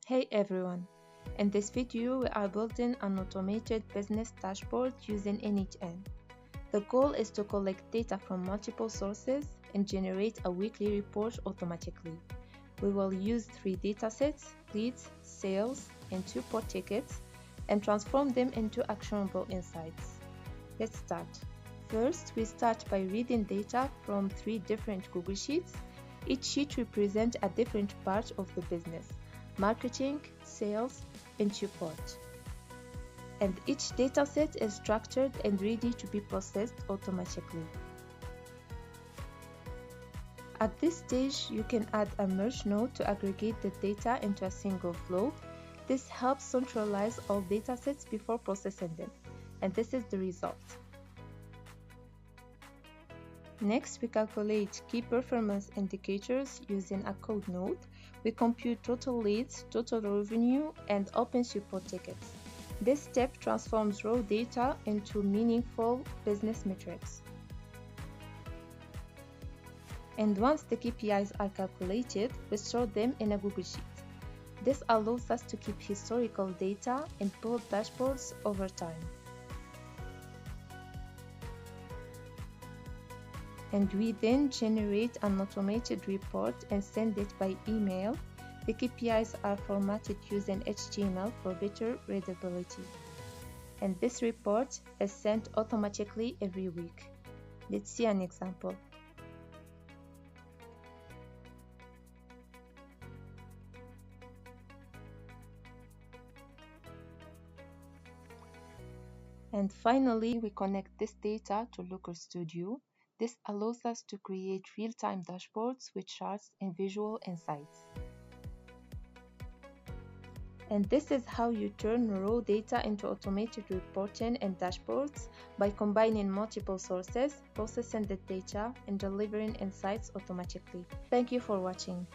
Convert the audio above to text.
Hey everyone! In this video, we are building an automated business dashboard using n8n. The goal is to collect data from multiple sources and generate a weekly report automatically. We will use 3 datasets, leads, sales, and support tickets, and transform them into actionable insights. Let's start. First, we start by reading data from 3 different Google Sheets. Each sheet represents a different part of the business: marketing, sales, and support. And each dataset is structured and ready to be processed automatically. At this stage, you can add a merge node to aggregate the data into a single flow. This helps centralize all datasets before processing them, and this is the result. Next, we calculate key performance indicators using a code node. We compute total leads, total revenue, and open support tickets. This step transforms raw data into meaningful business metrics. And once the KPIs are calculated, we store them in a Google Sheet. This allows us to keep historical data and build dashboards over time. And we then generate an automated report and send it by email. The KPIs are formatted using HTML for better readability. And this report is sent automatically every week. Let's see an example. And finally, we connect this data to Looker Studio. This allows us to create real-time dashboards with charts and visual insights. And this is how you turn raw data into automated reporting and dashboards by combining multiple sources, processing the data, and delivering insights automatically. Thank you for watching.